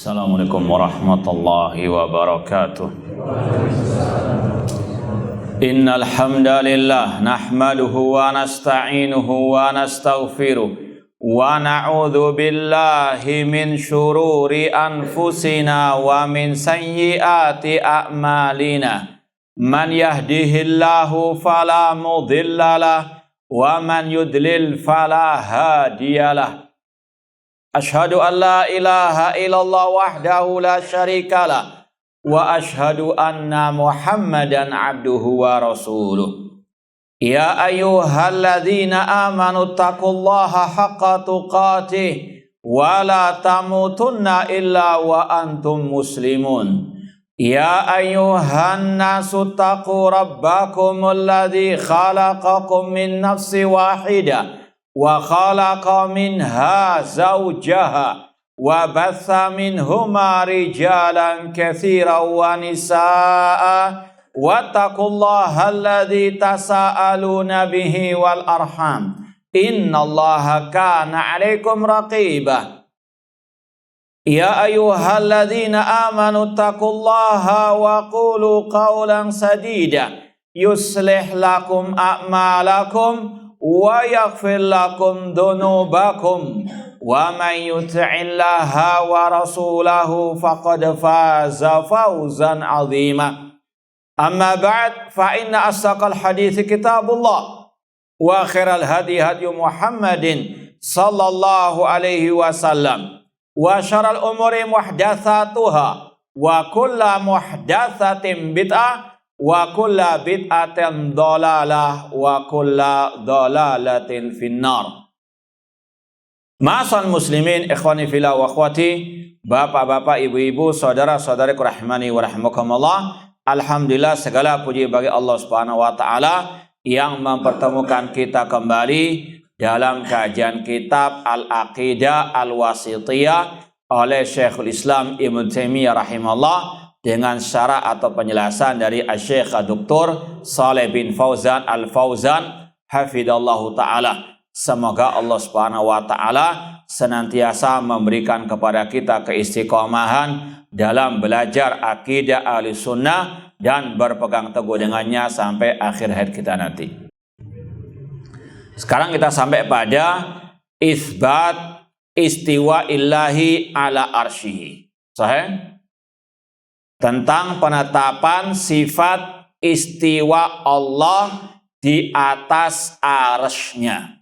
Assalamualaikum warahmatullahi wabarakatuh. Innal hamdalillah nahmaduhu wa nasta'inuhu wa nastaghfiruh wa na'udzu billahi min syururi anfusina wa min sayyiati a'malina. Man yahdihillahu fala mudhillalah wa man yudlil fala hadiyalah. Ashhadu an la ilaha illallah wahdahu la syarikalah wa ashhadu anna Muhammadan abduhu wa rasuluh. Ya ayyuhalladzina amanu taqullaha haqqa tuqatih wa la tamutunna illa wa antum muslimun. Ya ayyuhan nasu taqu rabbakumul ladzi khalaqakum min nafsin wahidah wa khalaqa minha zawjaha wa batha minhuma rijalan katsiran wa nisaa'a wattaqullaha alladzi tasaaluna bihi wal arham innallaha kana 'alaikum raqiba. Ya ayyuhalladzina amanu taqullaha wa qulu qawlan sadida yuslih lakum a'malakum wa yaghfir lakum dhunubakum wa man yuti'illaha wa rasulahu faqad faza fawzan 'azima. Amma ba'd, fa inna asdaqal hadithi kitabullah wa khairal hadi hadi Muhammadin sallallahu alaihi wasallam wa syarrul umuri muhdatsatuha wa kullu muhdatsatin bid'ah wa kulla bid'atin dhalalah wa kulla dhalalatin finnar. Ma'asal muslimin, ikhwani fillah wa akhwati, bapak-bapak, ibu-ibu, saudara-saudariku rahimani wa rahimakumullah. Alhamdulillah, segala puji bagi Allah Subhanahu wa taala yang mempertemukan kita kembali dalam kajian kitab Al-Aqidah Al-Wasithiyah oleh Syekhul Islam Ibnu Taimiyah rahimahullah dengan syarah atau penjelasan dari Syekh Dr. Shalih bin Fauzan Al-Fauzan hafidhallahu ta'ala. Semoga Allah Subhanahu wa ta'ala senantiasa memberikan kepada kita keistiqomahan dalam belajar akidah Ahlussunnah dan berpegang teguh dengannya sampai akhir hayat kita nanti. Sekarang kita sampai pada isbat istiwa illahi ala arsyihi. Sahih? Tentang penetapan sifat istiwa Allah di atas arsy-Nya.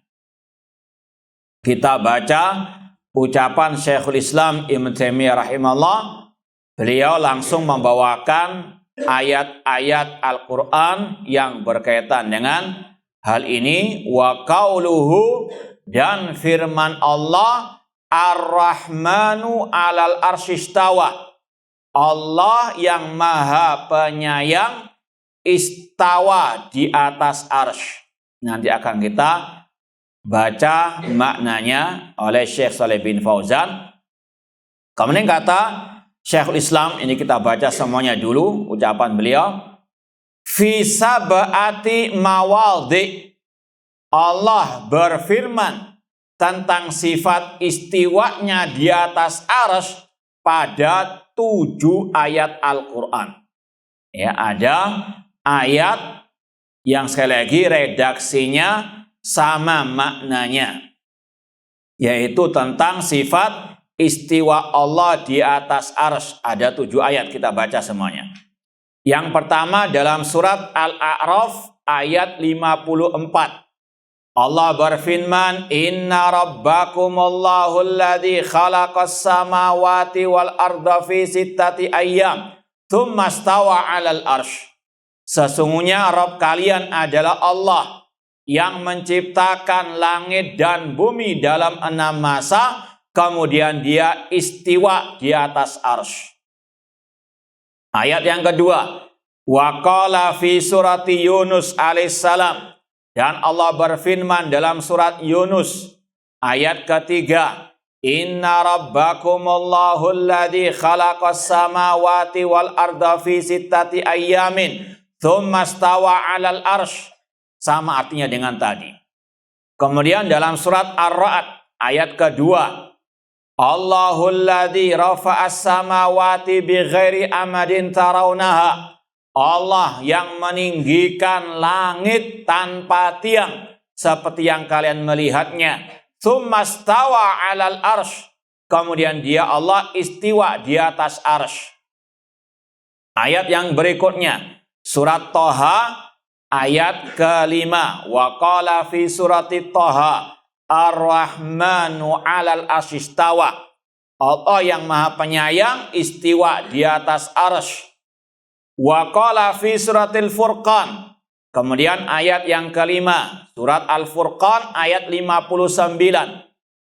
Kita baca ucapan Syekhul Islam Ibnu Taimiyah rahimahullah. Beliau langsung membawakan ayat-ayat Al-Quran yang berkaitan dengan hal ini. Wa qauluhu, dan firman Allah, Ar-Rahmanu alal arsyistawa. Allah yang maha penyayang istawa di atas arsy. Nanti akan kita baca maknanya oleh Syekh Shalih bin Fauzan. Kemudian kata Syekhul Islam, ini kita baca semuanya dulu ucapan beliau. Fi sab'ati mawadhi, Allah berfirman tentang sifat istiwanya di atas arsy pada 7 ayat Al-Quran. Ya, ada ayat yang sekali lagi redaksinya sama maknanya, yaitu tentang sifat istiwa Allah di atas arsy. Ada 7 ayat, kita baca semuanya. Yang pertama dalam surat Al-A'raf ayat 54. Allah berfirman, Inna rabbakumullahu alladzi khalaqas samawati wal arda fi sittati ayyam tsumma stawa 'alal arsy. Sesungguhnya Rabb kalian adalah Allah yang menciptakan langit dan bumi dalam 6 masa, kemudian dia istiwa di atas arsy. Ayat yang kedua, wa qala fi surati Yunus alaihissalam, dan Allah berfirman dalam surat Yunus ayat ketiga, Inna rabbakumullahu alladzi khalaqas samawati wal arda fi sittati ayyamin tsumma stawa 'alal arsy. Sama artinya dengan tadi. Kemudian dalam surat Ar-Ra'd ayat kedua, Allahul ladzi rafa'as samawati bighairi amadin tarawnaha. Allah yang meninggikan langit tanpa tiang seperti yang kalian melihatnya. Tsummastawa 'alal arsy. Kemudian dia Allah istiwa di atas arsy. Ayat yang berikutnya, surat Thaha ayat ke-5. Wa qala fi surati Thaha Ar-Rahmanu 'alal arsy istawa. Allah yang Maha Penyayang istiwa di atas arsy. Wa qala fi suratil Furqan. Kemudian ayat yang ke-5, surat Al-Furqan ayat 59.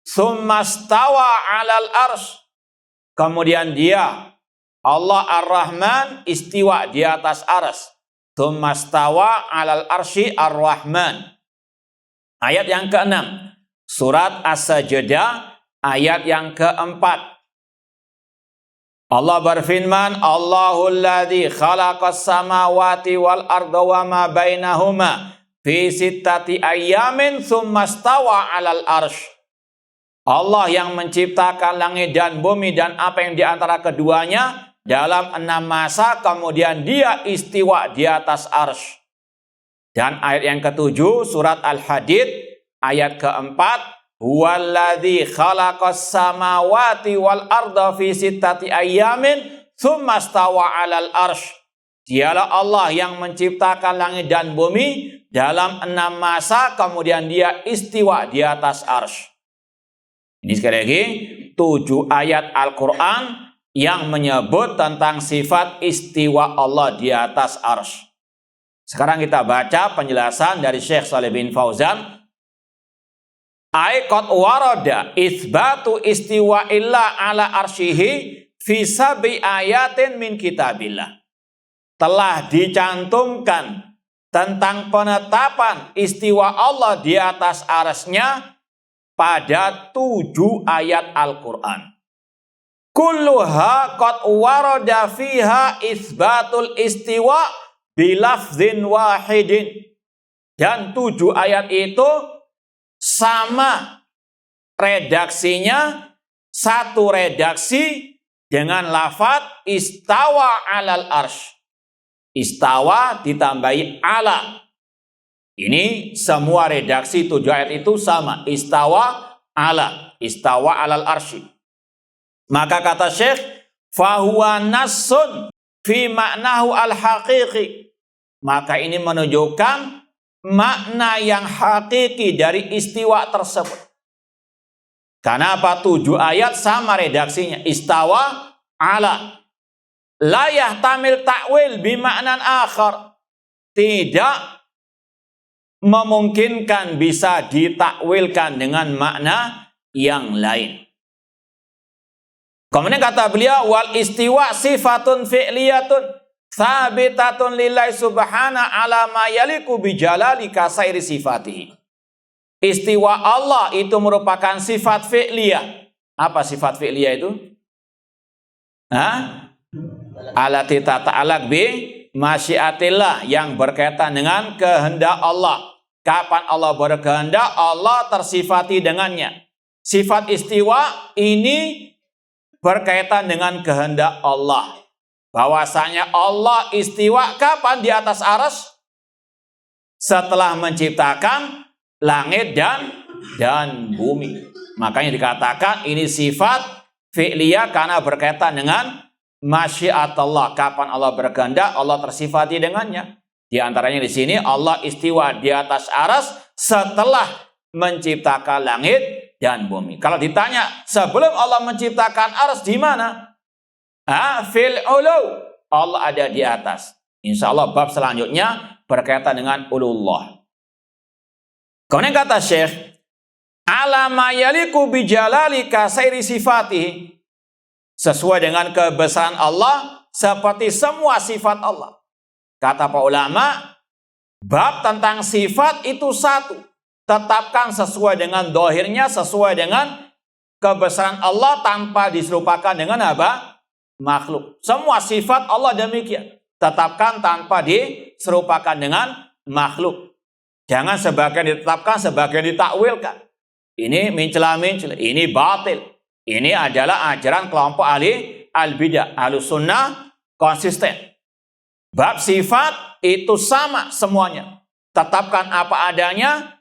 Tsummastawa 'alal arsy. Kemudian dia Allah Ar-Rahman istiwa di atas arsy. Tsummastawa 'alal arsy Ar-Rahman. Ayat yang ke-6, surat As-Sajdah ayat yang ke-4. Allah berfirman, Allahul ladzi khalaqas samawati wal arda wa ma bainahuma fi sittati ayyamin tsummastawa 'alal arsy. Allah yang menciptakan langit dan bumi dan apa yang di antara keduanya dalam 6 masa, kemudian dia istiwa di atas arsy. Dan ayat yang ke-7 surat Al-Hadid ayat ke-4, huwallazi khalaqas samawati wal arda fi sittati ayyamin tsummastawa 'alal arsy. Dialah Allah yang menciptakan langit dan bumi dalam 6 masa, kemudian dia istiwa di atas arsy. Ini sekali lagi 7 ayat Al-Quran yang menyebut tentang sifat istiwa Allah di atas arsy. Sekarang kita baca penjelasan dari Syekh Shalih bin Fauzan. Qad warada itsbatu istiwa illa ala arsyihi fi sab'i ayatin min kitabillah. Telah dicantumkan tentang penetapan istiwa Allah di atas arsy-Nya pada 7 ayat Al-Quran. Kulluha qad warada fiha isbatul istiwa bilafzin wahidin. Dan 7 ayat itu sama redaksinya, satu redaksi dengan lafaz istawa 'alal arsy. Istawa ditambahi ala. Ini semua redaksi 7 ayat itu sama. Istawa ala. Istawa 'alal arsy. Maka kata Syekh, fahuwa nassun fi ma'nahu al-haqiqi. Maka ini menunjukkan makna yang hakiki dari istiwa tersebut. Kenapa 7 ayat sama redaksinya? Istawa ala. La yahtamil ta'wil bima'nan akhar. Tidak memungkinkan bisa ditakwilkan dengan makna yang lain. Kemudian kata beliau, wal istiwa sifatun fi'liyatun thabitatun lillahi subhana ala ma yaliku bijalali kasairi sifatihi. Istiwa Allah itu merupakan sifat fi'liyah. Apa sifat fi'liyah itu? Alati tata'alaq bi masyiatillah, yang berkaitan dengan kehendak Allah. Kapan Allah berkehendak, Allah tersifati dengannya. Sifat istiwa ini berkaitan dengan kehendak Allah. Bahwasanya Allah istiwa kapan di atas arsy? Setelah menciptakan langit dan bumi. Makanya dikatakan ini sifat fi'liyah karena berkaitan dengan masyiatullah. Kapan Allah berkehendak, Allah tersifati dengannya. Di antaranya di sini Allah istiwa di atas arsy setelah menciptakan langit dan bumi. Kalau ditanya sebelum Allah menciptakan arsy di mana? Fil ulu. Allah ada di atas. Insya Allah bab selanjutnya berkaitan dengan ulullah. Kemudian kata Syekh, ala ma yaliku bijalali kasairi sifatihi. Sesuai dengan kebesaran Allah seperti semua sifat Allah. Kata para ulama, bab tentang sifat itu satu. Tetapkan sesuai dengan dohirnya, sesuai dengan kebesaran Allah tanpa diserupakan dengan apa? Makhluk. Semua sifat Allah demikian. Tetapkan tanpa diserupakan dengan makhluk. Jangan sebagian ditetapkan, sebagian ditakwilkan. Ini mencela-mencela, ini batil. Ini adalah ajaran kelompok ahli al-bidah. Ahlus sunnah konsisten. Bab sifat itu sama semuanya. Tetapkan apa adanya,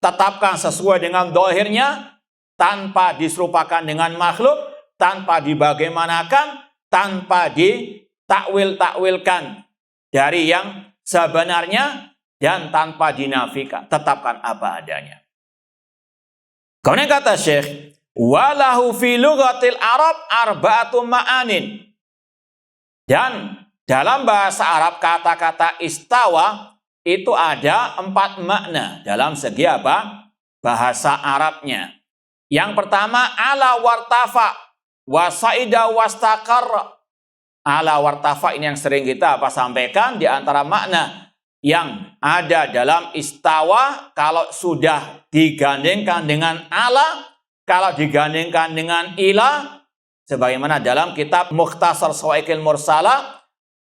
tetapkan sesuai dengan dohirnya, tanpa diserupakan dengan makhluk, tanpa dibagaimanakan, tanpa ditakwil-takwilkan dari yang sebenarnya, dan tanpa dinafikan. Tetapkan apa adanya. Kemudian kata Syekh, walahu fi lughatil Arab arba'atu ma'anin. Dan dalam bahasa Arab kata-kata istawa itu ada 4 makna dalam segi apa? Bahasa Arabnya. Yang pertama, ala wartafa wasaida wastaqarra. Ala wartafa ini yang sering kita sampaikan di antara makna yang ada dalam istawa kalau sudah digandengkan dengan ala, kalau digandengkan dengan ila, sebagaimana dalam kitab Mukhtasar Shawaikil Mursalah,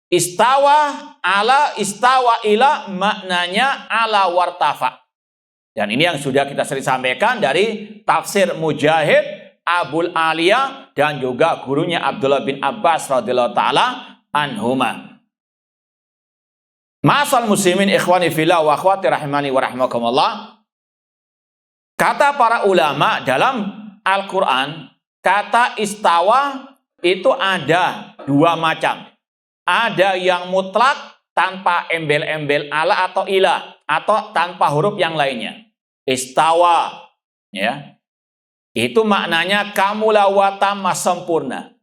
istawa ala, istawa ila, maknanya ala wartafa. Dan ini yang sudah kita sering sampaikan dari tafsir Mujahid, Abul Aliyah, dan juga gurunya Abdullah bin Abbas radhiyallahu taala anhuma. Ma'asal muslimin ikhwani fillah wa akhwati rahimani wa rahimakumullah. Kata para ulama dalam Al-Quran, kata istawa itu ada 2 macam. Ada yang mutlak tanpa embel-embel ala atau ila, atau tanpa huruf yang lainnya. Istawa, ya, itu maknanya kamula wa tamma, sempurna.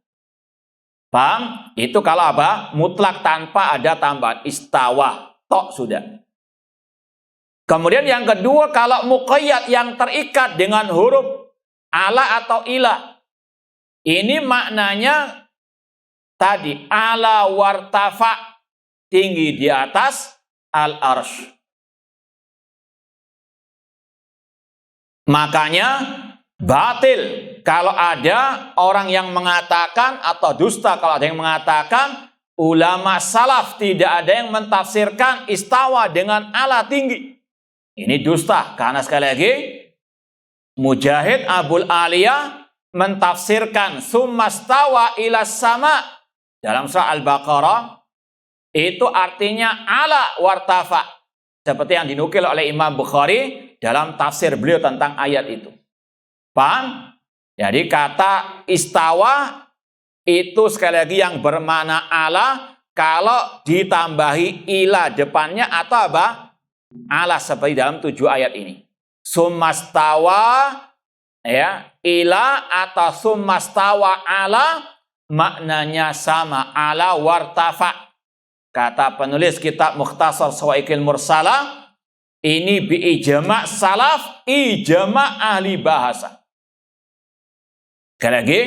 Paham? Itu kalau apa? Mutlak tanpa ada tambahan. Istawa, tok sudah. Kemudian yang kedua, kalau muqayyad yang terikat dengan huruf ala atau ila. Ini maknanya tadi ala wartafa, tinggi di atas al-arsh. Makanya batil kalau ada orang yang mengatakan, atau dusta kalau ada yang mengatakan, ulama salaf tidak ada yang mentafsirkan istawa dengan ala tinggi. Ini dusta, karena sekali lagi Mujahid Abul Aliyah mentafsirkan summastawa ilas sama dalam surah Al-Baqarah, itu artinya ala wartafa, seperti yang dinukil oleh Imam Bukhari dalam tafsir beliau tentang ayat itu. Paham? Jadi kata istawa itu sekali lagi yang bermakna ala kalau ditambahi ila depannya atau apa? Ala, seperti dalam 7 ayat ini. Summastawa, ya, ila atau summastawa ala, maknanya sama, ala wartafa. Kata penulis kitab Mukhtasar Shawaikil Mursalah, ini bi ijma' salaf, ijma' ahli bahasa. Sekali lagi,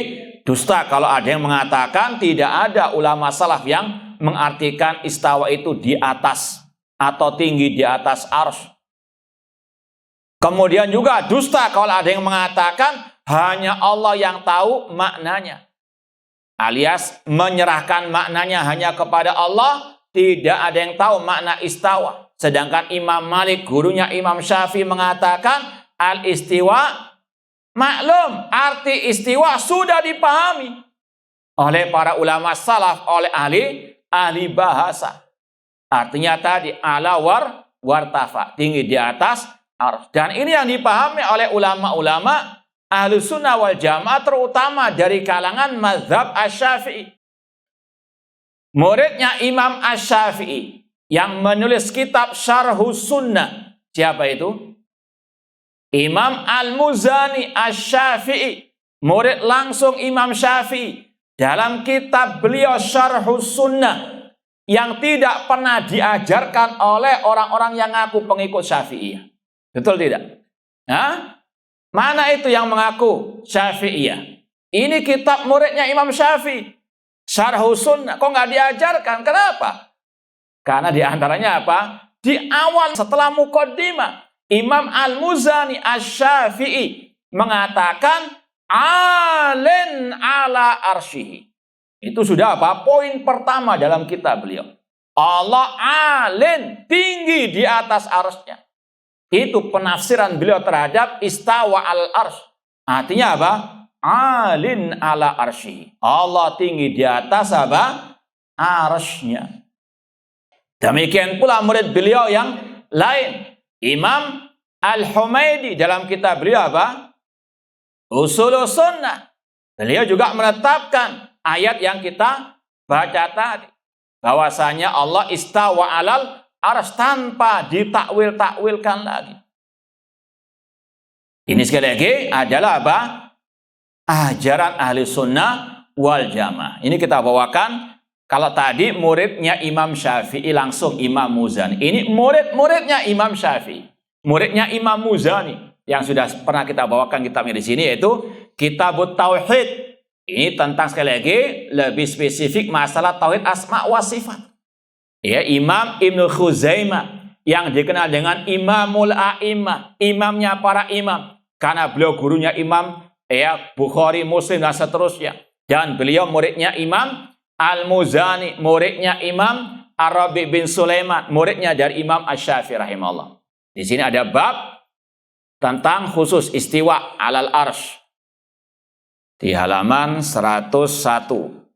dusta kalau ada yang mengatakan tidak ada ulama salaf yang mengartikan istawa itu di atas atau tinggi di atas arsy. Kemudian juga dusta kalau ada yang mengatakan hanya Allah yang tahu maknanya. Alias menyerahkan maknanya hanya kepada Allah, tidak ada yang tahu makna istawa. Sedangkan Imam Malik, gurunya Imam Syafi'i, mengatakan al-istiwa maklum, arti istiwa sudah dipahami oleh para ulama salaf, oleh ahli bahasa. Artinya tadi ala wartafa, tinggi di atas arsy. Dan ini yang dipahami oleh ulama-ulama Ahlus Sunnah wal Jamaah, terutama dari kalangan mazhab Asy-Syafi'i. Muridnya Imam Asy-Syafi'i yang menulis kitab Syarhus Sunnah, siapa itu? Imam Al-Muzani Asy-Syafi'i, murid langsung Imam Syafi'i. Dalam kitab beliau Syarhus Sunnah, yang tidak pernah diajarkan oleh orang-orang yang ngaku pengikut Syafi'iyah. Betul tidak? Hah? Mana itu yang mengaku Syafi'iyah? Ini kitab muridnya Imam Syafi'i, Syarhus Sunnah. Kok nggak diajarkan? Kenapa? Karena diantaranya apa? Di awal setelah muqaddimah, Imam Al-Muzani Asy-Syafi'i mengatakan alin ala arsyihi. Itu sudah apa? Poin pertama dalam kitab beliau. Allah alin, tinggi di atas arsy-Nya. Itu penafsiran beliau terhadap istawa al-arsy. Artinya apa? alin ala arsy. Allah tinggi di atas apa? Arsy-Nya. Demikian pula murid beliau yang lain, Imam Al-Humaidi dalam kitab beliau apa? Ushulus Sunnah. Beliau juga menetapkan ayat yang kita baca tadi, bahwasanya Allah istawa alal arsy tanpa ditakwil-takwilkan lagi. Ini sekali lagi adalah apa? Ajaran ahli sunnah wal jamaah. Ini kita bawakan. Kalau tadi muridnya Imam Syafi'i langsung Imam Muzani. Ini murid-muridnya Imam Syafi'i. Muridnya Imam Muzani. Yang sudah pernah kita bawakan kitabnya di sini, yaitu Kitabut Tauhid. Ini tentang sekali lagi lebih spesifik masalah tauhid asma wa sifat. Ya, Imam Ibnu Khuzaimah yang dikenal dengan Imamul A'imah, imamnya para imam. Karena beliau gurunya Imam Bukhari, Muslim dan seterusnya. Dan beliau muridnya Imam Al-Muzani, muridnya Imam Ar-Rabi bin Sulaiman, muridnya dari Imam Asy-Syafi'i rahimahullah. Di sini ada bab tentang khusus istiwa alal arsy di halaman 101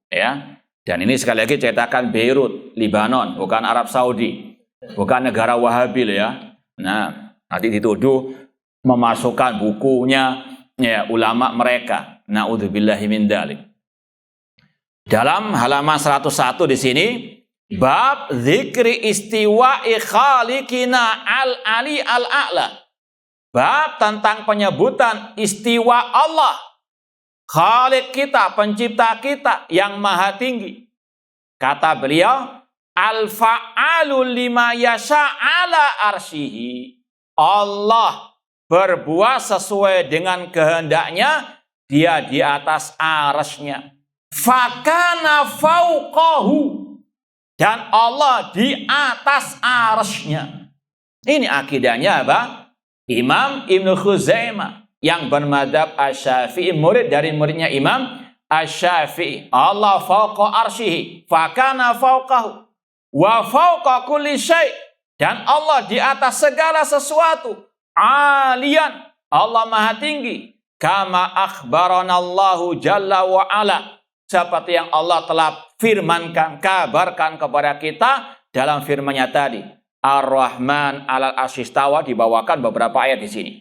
ya. Dan ini sekali lagi cetakan Beirut, Lebanon, bukan Arab Saudi, bukan negara Wahabi ya. Nah, nanti dituduh memasukkan bukunya ya ulama mereka. Na'udzubillahi min dzalik. Dalam halaman 101 di sini, bab zikri istiwa'i khaliqina al-ali al-a'la. Bab tentang penyebutan istiwa Allah, Khaliq kita, pencipta kita yang maha tinggi. Kata beliau, al-fa'alu lima yasha ala arsyihi. Allah berbuat sesuai dengan kehendaknya, dia di atas arsy-Nya. Fakana fauqahu, dan Allah di atas arsy-Nya. Ini akidahnya apa? Imam Ibnu Khuzaimah yang bermadzhab Asy-Syafi'i, murid dari muridnya Imam Asy-Syafi'i. Allah fauqa arsyihi, fakana fauqahu wa fauqa kulli syai', dan Allah di atas segala sesuatu. Aliyan, Allah maha tinggi. Kama akhbaranallahu jalla wa ala, seperti yang Allah telah firmankan, kabarkan kepada kita dalam firman-Nya tadi. Ar-Rahman alal arsy istawa, dibawakan beberapa ayat di sini.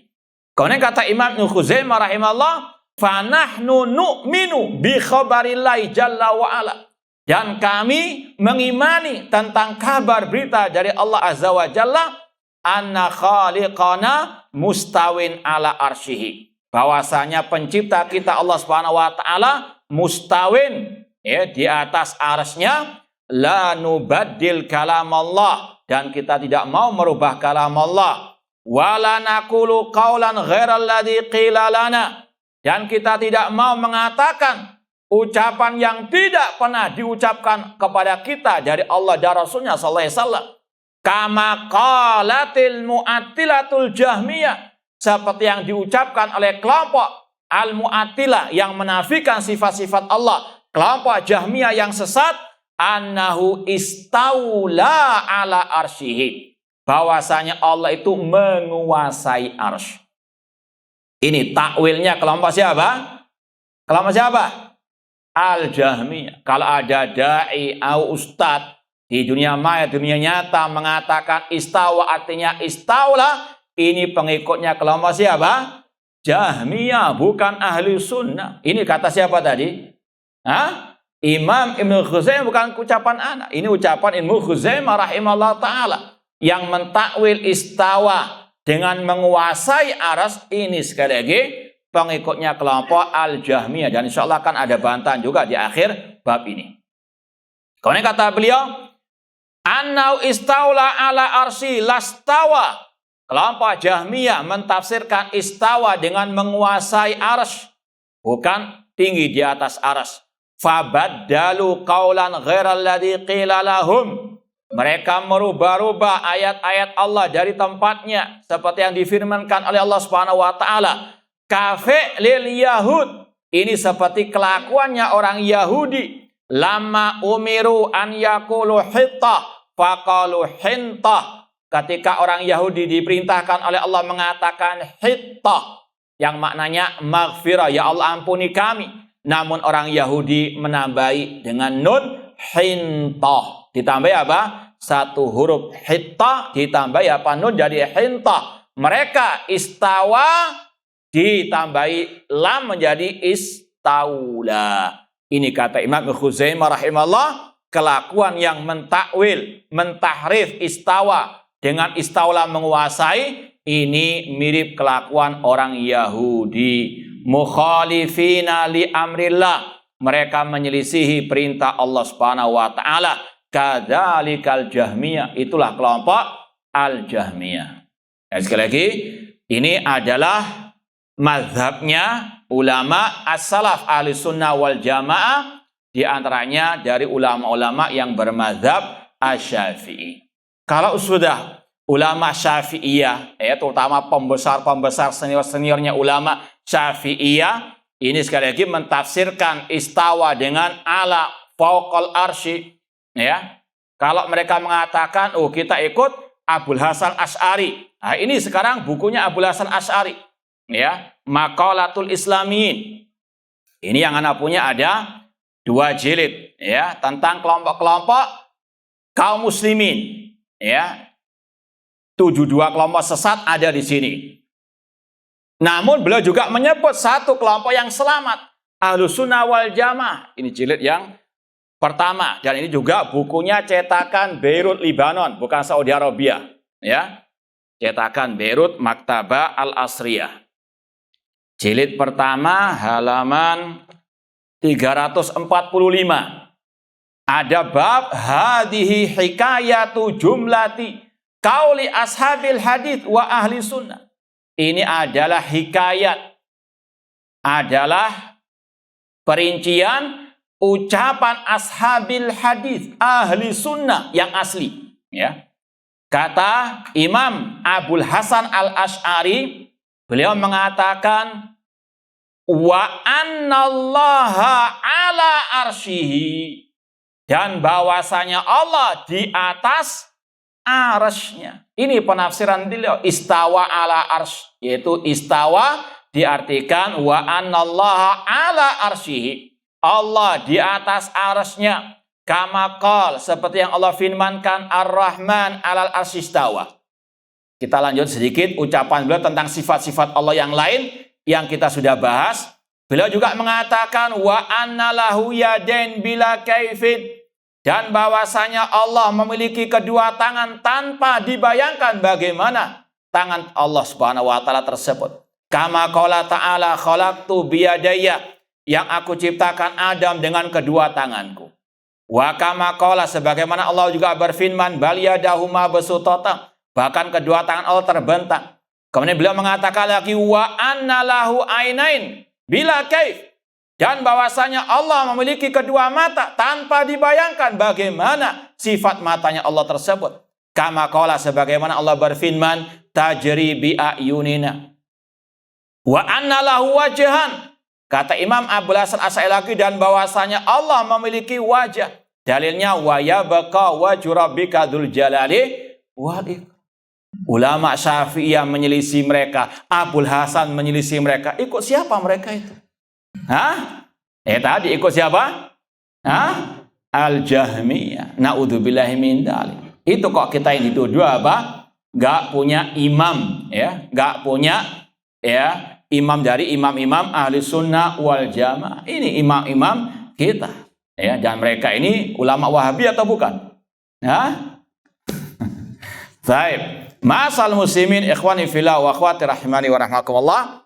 Kemudian kata Imam Ibnu Khuzaimah rahimahullah, fa nahnu nu'minu bi khabarillahi jalla wa ala. Dan kami mengimani tentang kabar berita dari Allah Azza wa Jalla, anna khaliqana mustawin ala arsyihi. Bahwasanya pencipta kita Allah Subhanahu wa taala mustawin ya di atas arsy-Nya, la nubaddil kalam Allah, dan kita tidak mau merubah kalam Allah, wala naqulu qaulan ghairal ladzi qila lana, dan kita tidak mau mengatakan ucapan yang tidak pernah diucapkan kepada kita dari Allah dan Rasulnya sallallahu alaihi wasallam. Kama qalatil mu'attilatul jahmiyah, seperti yang diucapkan oleh kelompok al-mu'attilah yang menafikan sifat-sifat Allah, kelompok Jahmiyah yang sesat, annahu istaula ala arsyihi, bahwasanya Allah itu menguasai arsy. Ini takwilnya kelompok siapa? Kelompok siapa? Al-Jahmiyah. Kalau ada dai atau ustadz di dunia maya, dunia nyata mengatakan istawa artinya istaula, ini pengikutnya kelompok siapa? Jahmiyah, bukan ahli sunnah. Ini kata siapa tadi? Hah? Imam Ibnu Khuzaimah, bukan ucapan anak. Ini ucapan Ibnu Khuzaimah rahimahullah ta'ala yang mentakwil istawa dengan menguasai arsy. Ini sekali lagi pengikutnya kelompok Al-Jahmiyah, dan insya Allah akan ada bantahan juga di akhir bab ini. Kemudian kata beliau, annau istaula ala arsy lastawa. Kelompok Jahmiyah mentafsirkan istawa dengan menguasai arsy, bukan tinggi di atas arsy. Fabaddalu qaulan ghairal ladzi qila lahum. Mereka merubah-rubah ayat-ayat Allah dari tempatnya, seperti yang difirmankan oleh Allah Subhanahu wa taala. Kafe lil yahud, ini seperti kelakuannya orang Yahudi. Lama umiru an yaqulu hittah faqalu hintah. Ketika orang Yahudi diperintahkan oleh Allah mengatakan hittah, yang maknanya maghfirah, ya Allah ampuni kami. Namun orang Yahudi menambahi dengan nun hintah. Ditambahi apa? Satu huruf hittah ditambahi apa? Nun jadi hintah. Mereka istawa ditambahi lam menjadi istaula. Ini kata Imam Khuzaimah rahimahullah, kelakuan yang mentakwil, mentahrif istawa dengan istaula menguasai, ini mirip kelakuan orang Yahudi. Mukhalifina li amrillah, mereka menyelisihi perintah Allah Subhanahu wa taala. Kadzalikal Jahmiyah, itulah kelompok Al-Jahmiyah. Dan sekali lagi, ini adalah mazhabnya ulama as-salaf ahli sunnah wal jamaah, di antaranya dari ulama-ulama yang bermazhab asy-Syafi'i. Kalau sudah ulama Syafi'iyah, terutama pembesar-pembesar senior-seniornya ulama Syafi'iyah, ini sekali lagi mentafsirkan istawa dengan ala fauqal arsy, ya. Kalau mereka mengatakan, oh kita ikut Abul Hasan Asy'ari. Nah, ini sekarang bukunya Abul Hasan Asy'ari, ya, Maqalatul Islamiyin. Ini yang anak punya ada 2 jilid, ya, tentang kelompok-kelompok kaum muslimin, ya. 72 kelompok sesat ada di sini. Namun beliau juga menyebut satu kelompok yang selamat, Ahlus Sunnah wal Jamaah. Ini jilid yang pertama, dan ini juga bukunya cetakan Beirut, Lebanon, bukan Saudi Arabia, ya. Cetakan Beirut Maktabah Al-Asriyah. Jilid pertama halaman 345. Ada bab hadihi hikayatu jumlati qauli ashabil hadits wa ahli sunnah. Ini adalah hikayat, adalah perincian ucapan ashabil hadits, ahli sunnah yang asli, ya. Kata Imam Abul Hasan Al-Asy'ari, beliau mengatakan wa annallaha ala arsyihi, dan bahwasanya Allah di atas arsy-Nya. Ini penafsiran beliau, istawa ala arsy, yaitu istawa diartikan wa annallaha ala arsyihi, Allah di atas arsy-Nya. Kama qala, seperti yang Allah firmankan, Ar-Rahman 'alal arsy istawa. Kita lanjut sedikit ucapan beliau tentang sifat-sifat Allah yang lain yang kita sudah bahas. Beliau juga mengatakan wa annalahu yadain bila kaifin, dan bahwasanya Allah memiliki kedua tangan tanpa dibayangkan bagaimana tangan Allah Subhanahu wa taala tersebut. Kama qala ta'ala khalaqtu biyadayya, yang aku ciptakan Adam dengan kedua tanganku. Wa kama qala, sebagaimana Allah juga berfirman bal yadahuma basutata, bahkan kedua tangan Allah terbentang. Kemudian beliau mengatakan lagi wa annalahu ainain bila kaif, dan bahwasanya Allah memiliki kedua mata tanpa dibayangkan bagaimana sifat matanya Allah tersebut. Kama qala, sebagaimana Allah berfirman tajri bi ayunina. Wa annalahu wajhan, kata Imam Abul Hasan Asy'ari, dan bahwasanya Allah memiliki wajah. Dalilnya wa yabqa wajhu rabbika dzul jalali wal ikram. Ulama Syafi'iyah menyelisih mereka, Abul Hasan menyelisih mereka. Ikut siapa mereka itu? Hah? Tadi ikut siapa? Hah? Al-Jahmiyah. Na'udzubillahi min dzalik. Itu kok kita ini dituduh apa? Gak punya imam, ya. Gak punya, ya, imam dari imam-imam ahli sunnah wal jamaah. Ini imam-imam kita, ya. Dan mereka ini ulama Wahabi atau bukan? Hah? Baik. Ma'asal muslimin ikhwani fillah wa akhwati rahimani wa rahmakumullah.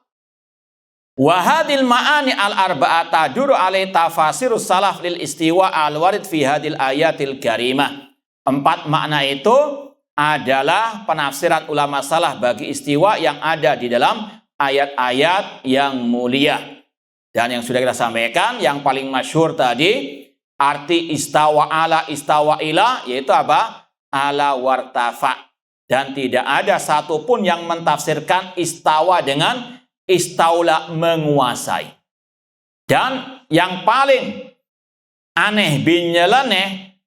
Wa hadil ma'ani al-arba'ah taduru alai tafasirus salaf lil istiwa al-warid fi hadil ayatil karimah. 4 makna itu adalah penafsiran ulama salaf bagi istiwa yang ada di dalam ayat-ayat yang mulia. Dan yang sudah kita sampaikan, yang paling masyhur tadi, arti istawa ala istawa ila, yaitu apa? Ala wartafa. Dan tidak ada satupun yang mentafsirkan istawa dengan istaula menguasai. Dan yang paling aneh bin nyeleneh,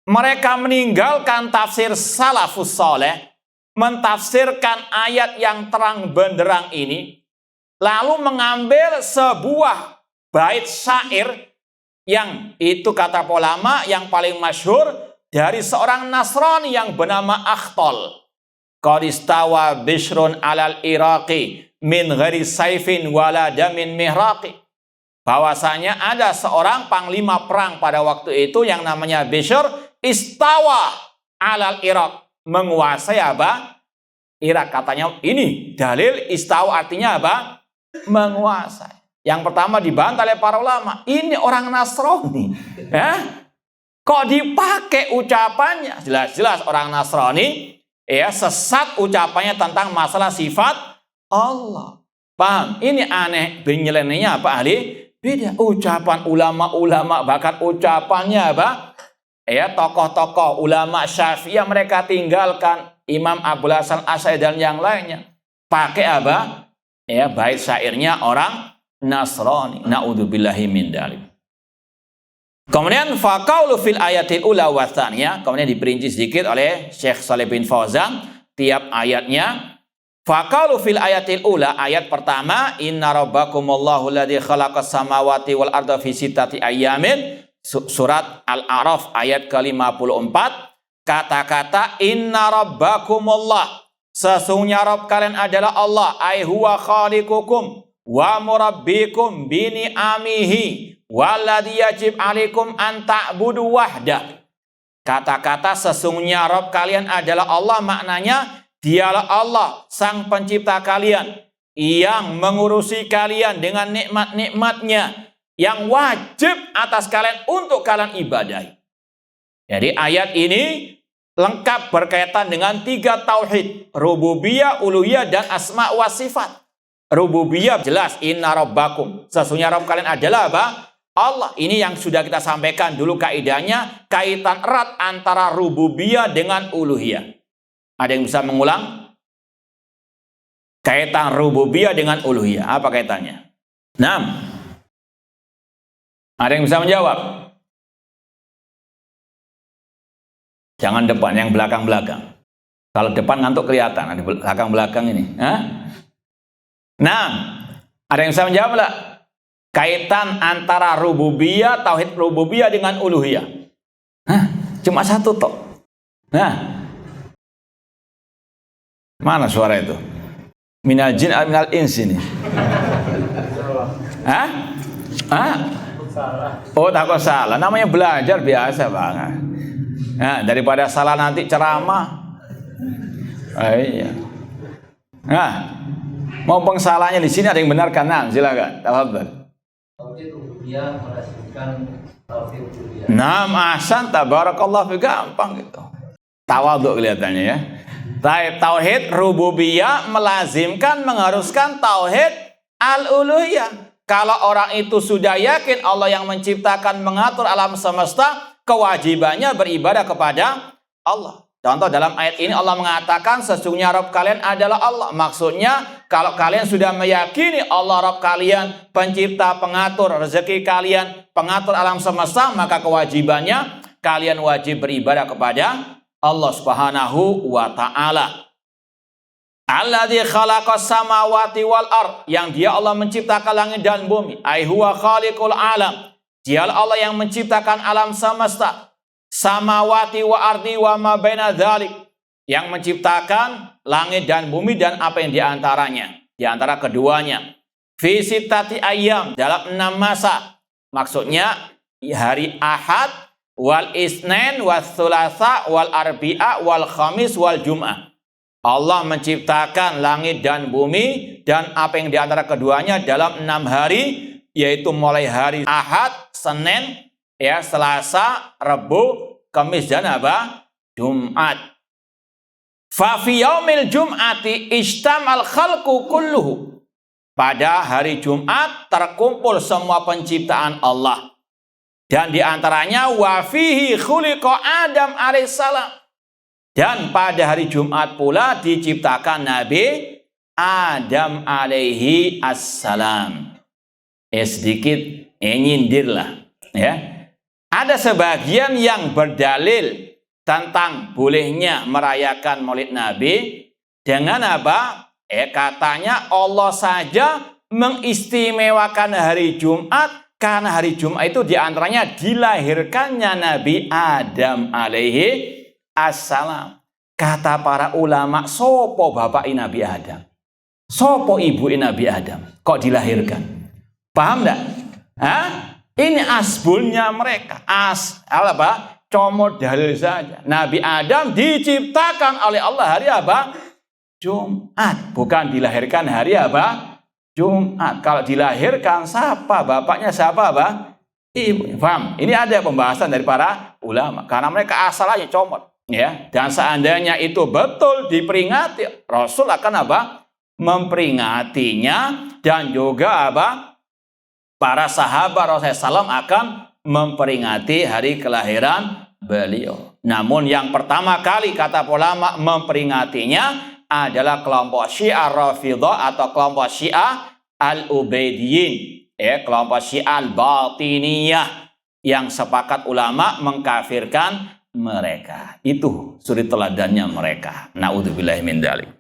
mereka meninggalkan tafsir salafus saleh, mentafsirkan ayat yang terang benderang ini lalu mengambil sebuah bait syair yang itu kata ulama yang paling masyhur dari seorang Nasrani yang bernama Akhtal. Qad istawa Bishrun alal Iraqi min ghairi saifin wala damin mihraqi. Bahwasanya ada seorang panglima perang pada waktu itu yang namanya Bishr, istawa alal Iraq, menguasai apa? Irak. Katanya ini dalil istawa artinya apa? Menguasai. Yang pertama dibantah oleh para ulama, ini orang Nasrani. Kok dipakai ucapannya? Jelas-jelas orang Nasrani sesat ucapannya tentang masalah sifat Allah. Paham? Ini aneh. Nyelenehnya apa ahli? Beda. Ucapan ulama-ulama, bahkan ucapannya apa? Tokoh-tokoh ulama Syafi'iyah mereka tinggalkan. Imam Abul Hasan Asy'ari dan yang lainnya. Pakai apa? Bait syairnya orang Nasrani. Na'udzubillahi min dzalik. Kemudian faqaulu fil ayatil ula wa tsaniyah, kemudian diperinci sedikit oleh Syekh Shalih bin Fauzan tiap ayatnya. Faqaulu fil ayatil ula, ayat pertama, inna rabbakumullahu alladzi khalaqas samawati wal arda fi sittati ayyamin, surat Al-A'raf ayat ke-54. Kata-kata inna rabbakumullah, sesungguhnya Rabb kalian adalah Allah, ai huwa khaliqukum wa murabbikum bi ni'amihi walladzi yajib alaikum an ta'budu wahdah. Kata-kata sesungguhnya Rabb kalian adalah Allah, maknanya dialah Allah sang pencipta kalian yang mengurusi kalian dengan nikmat-nikmatnya yang wajib atas kalian untuk kalian ibadahi. Jadi ayat ini lengkap berkaitan dengan 3 tauhid, rububiyah, uluhiyah, dan asma wa sifat. Rububiyah jelas, inna rabbakum, sesungguhnya Rabb kalian adalah apa? Allah. Ini yang sudah kita sampaikan dulu kaidahnya, kaitan erat antara rububiyah dengan uluhiyah. Ada yang bisa mengulang? Kaitan rububiyah dengan uluhiyah, apa kaitannya? 6. Ada yang bisa menjawab? Jangan depan, yang belakang-belakang. Kalau depan ngantuk kelihatan, ada belakang-belakang ini. Nah, ada yang bisa menjawab enggak? Kaitan antara rububiyah, tauhid rububiyah dengan uluhiyah. Cuma satu toh. Mana suara itu? Minal jin minal ins ini. Oh, takut salah. Namanya belajar biasa banget. Daripada salah nanti ceramah. Iya. Mau salahnya di sini ada yang benarkan. Nah, silakan. Tafadhol. Tauhid rububiyah melazimkan tauhid uluhiyah. Ahsan, tabarakallah, gampang gitu. Tawadhu kelihatannya ya. Tauhid rububiyah melazimkan, mengharuskan tauhid al-uluhiyah. Kalau orang itu sudah yakin Allah yang menciptakan, mengatur alam semesta, kewajibannya beribadah kepada Allah. Contoh dalam ayat ini Allah mengatakan sesungguhnya Rabb kalian adalah Allah. Maksudnya kalau kalian sudah meyakini Allah Rabb kalian, pencipta, pengatur rezeki kalian, pengatur alam semesta, maka kewajibannya kalian wajib beribadah kepada Allah Subhanahu wa ta'ala. Alladzi khalaqas samawati wal ard, yang dia Allah menciptakan langit dan bumi. Ai huwa khaliqul alam, dialah Allah yang menciptakan alam semesta. Samawati wa ardi wa ma baina dzalik, yang menciptakan langit dan bumi dan apa yang diantaranya, diantara keduanya. Fi sittati ayyam, dalam 6 masa. Maksudnya hari Ahad, wal Isnin, wal Tsulasa, wal Arbi'a, wal Khamis, wal Jum'ah. Allah menciptakan langit dan bumi dan apa yang diantara keduanya dalam 6 hari, yaitu mulai hari Ahad, Senin, Selasa, Rabu, Kamis, dan apa? Jumat. Fa fi yaumil jum'ati istamal khalqu kulluhu. Pada hari Jumat terkumpul semua penciptaan Allah. Dan diantaranya wa fihi khuliqa Adam alaihissalam. Dan pada hari Jumat pula diciptakan Nabi Adam alaihi assalam. Sedikit nyindirlah ya. Ada sebagian yang berdalil tentang bolehnya merayakan Maulid Nabi dengan apa? Katanya Allah saja mengistimewakan hari Jumat karena hari Jumat itu diantaranya dilahirkannya Nabi Adam alaihi assalam. Kata para ulama, sopo bapak Nabi Adam? Sopo ibu Nabi Adam? Kok dilahirkan? Paham enggak? Hah? Ini asbulnya mereka. Apa? Comot dalil saja. Nabi Adam diciptakan oleh Allah hari apa? Jumat. Bukan dilahirkan hari apa? Jumat. Kalau dilahirkan siapa? Bapaknya siapa apa? Ibu. Paham? Ini ada pembahasan dari para ulama. Karena mereka asal aja comot. Ya. Dan seandainya itu betul diperingati, Rasul akan apa? Memperingatinya. Dan juga apa? Para sahabat Rasulullah SAW akan memperingati hari kelahiran beliau. Namun yang pertama kali kata ulama memperingatinya adalah kelompok Syiah Rafidhah atau kelompok Syiah Al-Ubaidiyyin, ya, kelompok Syiah Al-Batiniyah yang sepakat ulama mengkafirkan mereka. Itu suri teladannya mereka. Na'udzubillahi min dzalik.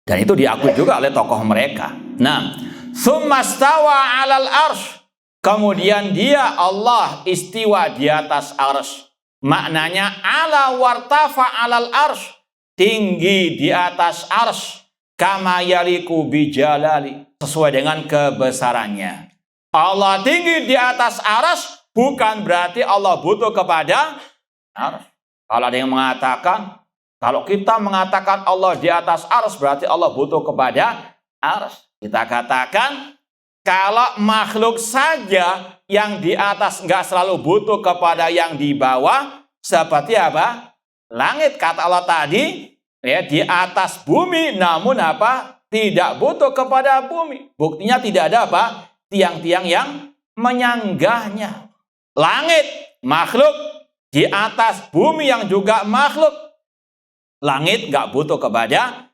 Dan itu diakui juga oleh tokoh mereka. Nah, Tsumma stawa 'alal arsy. Kemudian dia Allah istiwa di atas arsy. Maknanya ala wartafa 'alal arsy. Tinggi di atas arsy. Kama yaliku bijalali. Sesuai dengan kebesarannya. Allah tinggi di atas arsy bukan berarti Allah butuh kepada arsy. Kalau ada yang mengatakan, kalau kita mengatakan Allah di atas arsy berarti Allah butuh kepada arsy. Kita katakan kalau makhluk saja yang di atas nggak selalu butuh kepada yang di bawah, seperti apa? Langit kata Allah tadi, ya, di atas bumi, namun apa? Tidak butuh kepada bumi. Buktinya tidak ada apa? Tiang-tiang yang menyanggahnya. Langit makhluk, di atas bumi yang juga makhluk. Langit nggak butuh kepada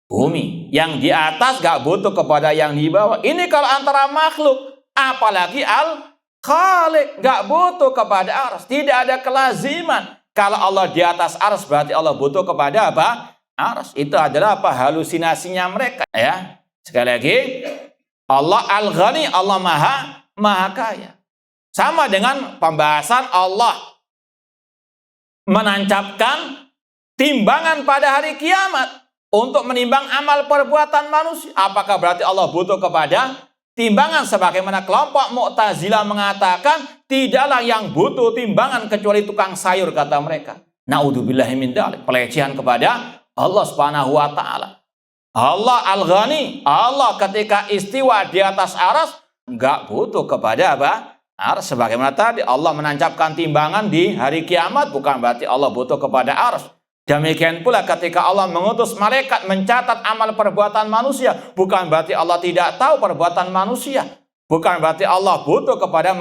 bumi. Yang di atas gak butuh kepada yang di bawah. Ini kalau antara makhluk. Apalagi Al-Khaliq. Gak butuh kepada arsy. Tidak ada kelaziman. Kalau Allah di atas arsy berarti Allah butuh kepada apa? Arsy. Itu adalah apa? Halusinasinya mereka. Ya. Sekali lagi. Allah Al-Ghani. Allah Maha Kaya. Sama dengan pembahasan Allah menancapkan timbangan pada hari kiamat. Untuk menimbang amal perbuatan manusia. Apakah berarti Allah butuh kepada timbangan? Sebagaimana kelompok Mu'tazilah mengatakan, tidaklah yang butuh timbangan kecuali tukang sayur, kata mereka. Na'udzubillahi min dzalik. Pelecehan kepada Allah Subhanahu wa Ta'ala. Allah Al-Ghani. Allah ketika istiwa di atas arsy enggak butuh kepada apa? Arsy. Sebagaimana tadi Allah menancapkan timbangan di hari kiamat, bukan berarti Allah butuh kepada arsy. Demikian pula ketika Allah mengutus malaikat mencatat amal perbuatan manusia, bukan berarti Allah tidak tahu perbuatan manusia. Bukan berarti Allah butuh kepada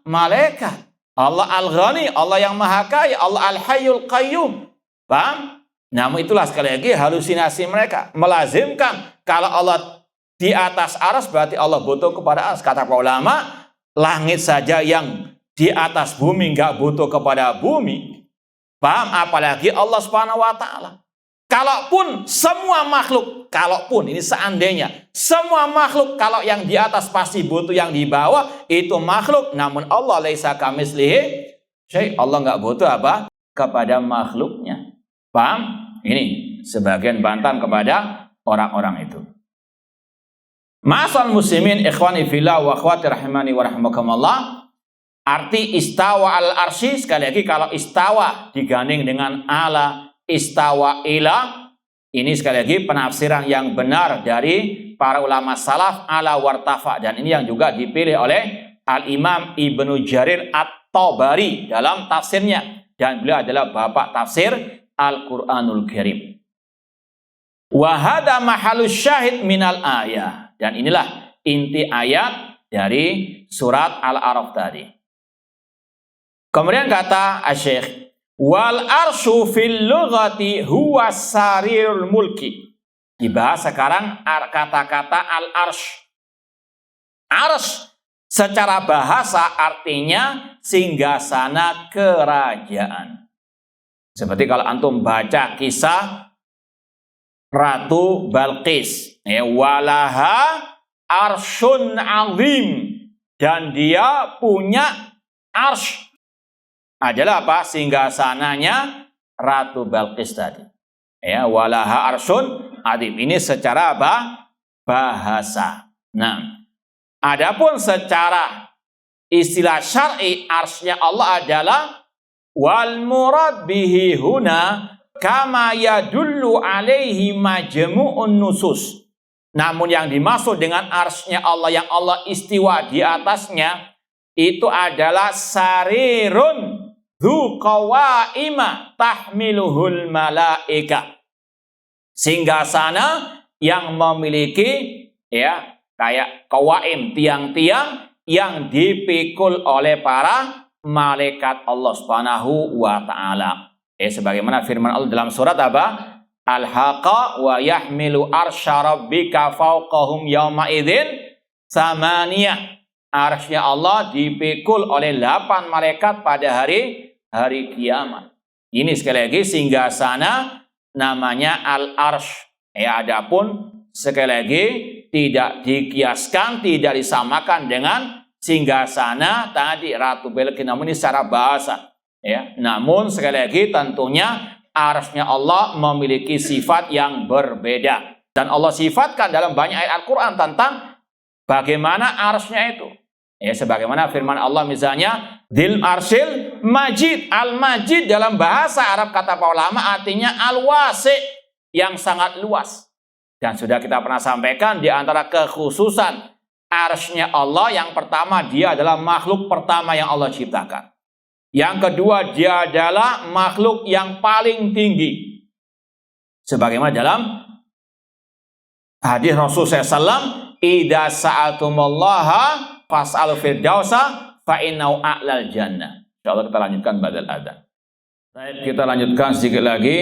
malaikat. Allah Al-Ghani, Allah yang Maha Kaya, Allah Al-Hayyul Qayyum. Paham? Namun itulah sekali lagi halusinasi mereka. Melazimkan kalau Allah di atas arsy berarti Allah butuh kepada arsy. Kata para ulama, langit saja yang di atas bumi nggak butuh kepada bumi. Paham? Apalagi Allah Subhanahu wa Ta'ala. Kalaupun semua makhluk, kalaupun ini seandainya semua makhluk, kalau yang di atas pasti butuh yang di bawah, itu makhluk. Namun Allah laisa kamitslihi syai'. Allah nggak butuh apa? Kepada makhluknya. Paham? Ini sebagian bantahan kepada orang-orang itu. Ma'asal muslimin ikhwani fillah wa akhwati rahimani wa rahimakumullah. Arti istawa al-arsy, sekali lagi kalau istawa digandeng dengan ala, istawa ila, ini sekali lagi penafsiran yang benar dari para ulama salaf ala wartafa. Dan ini yang juga dipilih oleh Al-Imam Ibnu Jarir At-Tabari dalam tafsirnya. Dan beliau adalah bapak tafsir Al-Quranul Karim. Wahada mahalus syahid minal ayah. Dan inilah inti ayat dari surat Al-A'raf tadi. Kemudian kata Asy-Syaikh, wal arsyu fil lughati huwa sarirul mulki. Dibahas sekarang kata-kata al-arsy. Arsy secara bahasa artinya singgasana kerajaan. Seperti kalau antum baca kisah Ratu Balqis. Walaha arsyun azim. Dan dia punya arsy. Adalah apa? Singgasananya Ratu Balqis tadi. Walaha arsyun azim. Ini secara apa? Bahasa. Nah, adapun secara istilah syar'i, arsy-nya Allah adalah wal murad bihi huna kama yadullu alaihi majmu'un nusus. Namun yang dimaksud dengan arsy-nya Allah yang Allah istiwa di atasnya itu adalah sarirun dzu qawaima tahmiluhul malaika. Singgasana yang memiliki kayak qawaim, tiang-tiang yang dipikul oleh para malaikat Allah Subhanahu wa taala. Sebagaimana firman Allah dalam surat apa? Al-Haqqa wa yahmilu arsya rabbika fawqahum yawma idzin samaniyah. Arsy-nya Allah dipikul oleh 8 malaikat pada hari kiamat. Ini sekali lagi singgasana namanya al-arsy. Adapun sekali lagi tidak dikiaskan, tidak disamakan dengan singgasana tadi Ratu Balqis, namun ini secara bahasa. Namun sekali lagi tentunya arsy-nya Allah memiliki sifat yang berbeda. Dan Allah sifatkan dalam banyak ayat Al-Quran tentang bagaimana arsy-nya itu. Sebagaimana firman Allah misalnya, Dil arsyil majid. Al-majid dalam bahasa Arab kata para ulama artinya al-wasi, yang sangat luas. Dan sudah kita pernah sampaikan di antara kekhususan arsy-nya Allah, yang pertama dia adalah makhluk pertama yang Allah ciptakan. Yang kedua, dia adalah makhluk yang paling tinggi. Sebagaimana dalam hadis Rasul SAW, idza sa'altumullaha fas'alu firdausa fa innahu a'lal jannah. Insyaallah kita lanjutkan ba'dal adzan. Baik, kita lanjutkan sedikit lagi.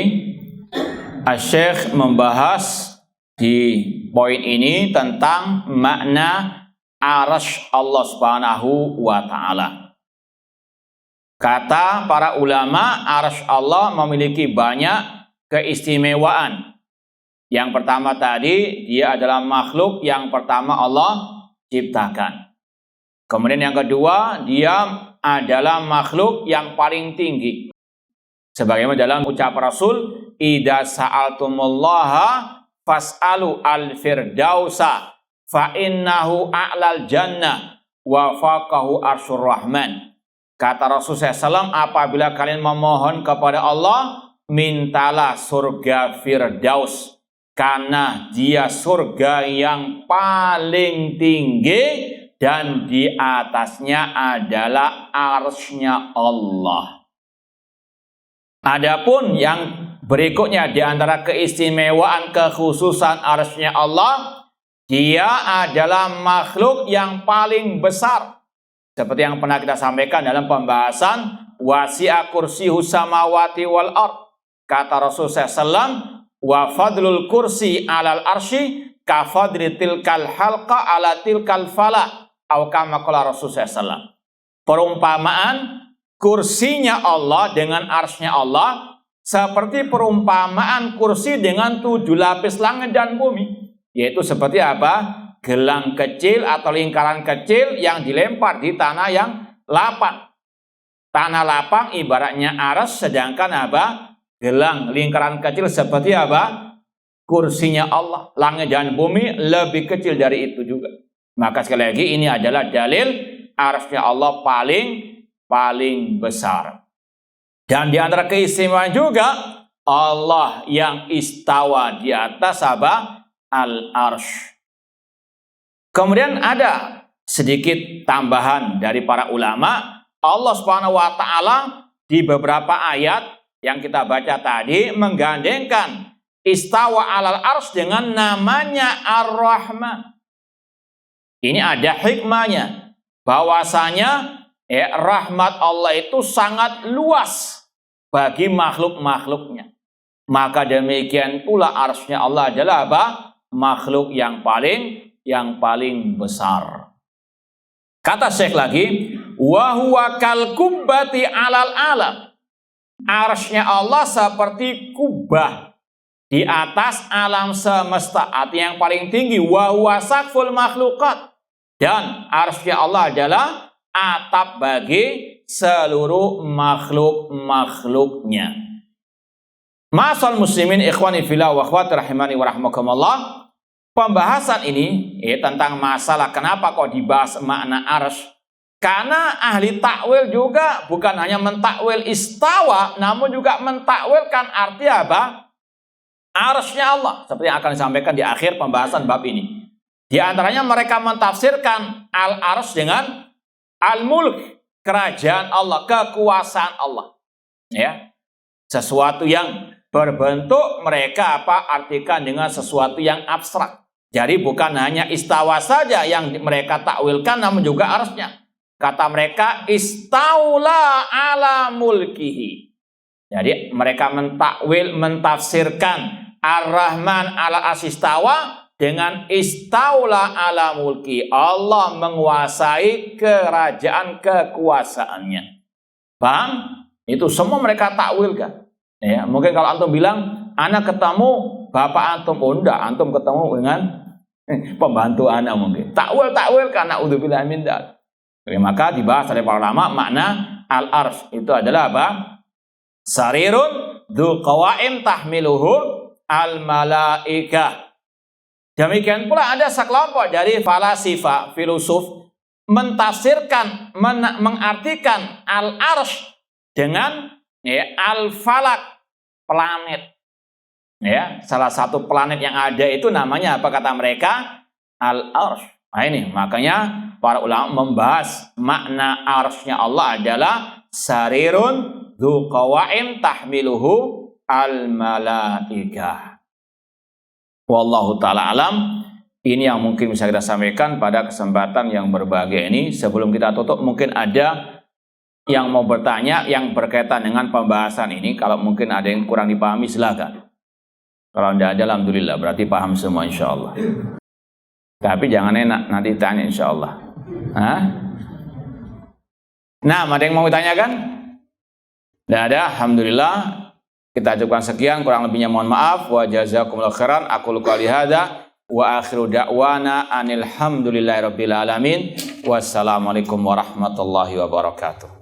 Asy-Syaikh membahas di poin ini tentang makna arsy Allah Subhanahu wa taala. Kata para ulama, arsy Allah memiliki banyak keistimewaan. Yang pertama tadi, dia adalah makhluk yang pertama Allah ciptakan. Kemudian yang kedua, dia adalah makhluk yang paling tinggi. Sebagaimana dalam ucapan Rasul, idza sa'altumullaha fas'alu al-firdausa fa innahu a'lal jannah wa faqahu arsyur rahman. Kata Rasulullah SAW, apabila kalian memohon kepada Allah, mintalah surga Firdaus, karena dia surga yang paling tinggi dan di atasnya adalah arsy-nya Allah. Adapun yang berikutnya di antara keistimewaan kekhususan arsy-nya Allah, dia adalah makhluk yang paling besar. Seperti yang pernah kita sampaikan dalam pembahasan wasi'a kursiyus samawati wal ard. Kata Rasulullah SAW, wa fadlul kursi alal arsy ka fadri tilkal halqa ala tilkal falah. Atau kama qala Rasulullah SAW. Perumpamaan kursinya Allah dengan arsy-nya Allah seperti perumpamaan kursi dengan 7 lapis langit dan bumi. Yaitu seperti apa? Gelang kecil atau lingkaran kecil yang dilempar di tanah yang lapang. Tanah lapang ibaratnya arsy, sedangkan apa? Gelang lingkaran kecil seperti apa? Kursinya Allah. Langit dan bumi lebih kecil dari itu juga. Maka sekali lagi ini adalah dalil arsy-nya Allah paling besar. Dan di antara keistimewaan juga Allah yang istawa di atas apa? Al-arsy. Kemudian ada sedikit tambahan dari para ulama. Allah Subhanahu wa taala di beberapa ayat yang kita baca tadi menggandengkan istawa alal arsy dengan namanya Ar-Rahman. Ini ada hikmahnya, bahwasanya rahmat Allah itu sangat luas bagi makhluk-makhluknya. Maka demikian pula arsy-nya Allah adalah apa? Makhluk yang paling besar. Kata Syekh lagi, wa huwa kal kubbati alal alam. Arsy-nya Allah seperti kubah di atas alam semesta, artinya yang paling tinggi, wa huwa saqful makhluqat, dan arsy-Nya Allah adalah atap bagi seluruh makhluk-makhluknya. Ma'asal muslimin ikhwani fillah wa akhwati rahimani wa rahmakumullah. Pembahasan ini tentang masalah kenapa kok dibahas makna arsy. Karena ahli takwil juga bukan hanya mentakwil istawa, namun juga mentakwilkan arti apa? Arsy-Nya Allah, seperti yang akan disampaikan di akhir pembahasan bab ini. Di antaranya mereka mentafsirkan al-arsy dengan al-mulk, kerajaan Allah, kekuasaan Allah. Ya. Sesuatu yang berbentuk, mereka artikan dengan sesuatu yang abstrak. Jadi bukan hanya istawa saja yang mereka takwilkan, namun juga arsy-Nya. Kata mereka istaula ala mulkihi. Jadi mereka mentafsirkan Ar-Rahman ala asistawa dengan istaula ala mulki. Allah menguasai kerajaan kekuasaannya. Paham? Itu semua mereka takwilkan. Ya, mungkin kalau antum bilang, anak ketemu bapak antum, enggak, antum ketemu dengan pembantu anak mungkin. Takwil karena naudzubillah min dzalik. Maka dibahas oleh para ulama makna al-arsy itu adalah apa? Sarirun dzu qawaim tahmiluhu al-malaikah. Demikian pula ada sekelompok dari falasifah, filosof mentafsirkan, mengartikan al-arsy dengan al-falak, planet. Ya, salah satu planet yang ada itu namanya apa kata mereka? Al-arsy. Nah ini makanya para ulama membahas makna arsy-Nya Allah adalah sarirun dzu qawaim tahmiluhu al-malaikah. Wallahu ta'ala alam. Ini yang mungkin bisa kita sampaikan pada kesempatan yang berbahagia ini. Sebelum kita tutup, mungkin ada yang mau bertanya yang berkaitan dengan pembahasan ini. Kalau mungkin ada yang kurang dipahami, silakan. Kalau tidak ada, alhamdulillah, berarti paham semua insya Allah. Tapi jangan enak, nanti tanya insya Allah. Hah? Nah, ada yang mau ditanyakan? Tidak ada, alhamdulillah. Kita cukupkan sekian, kurang lebihnya mohon maaf. Wa jazakumullahu khairan. Aqulu qouli hadza wa akhiru da'wana anil hamdulillahirabbil alamin. Wassalamualaikum warahmatullahi wabarakatuh.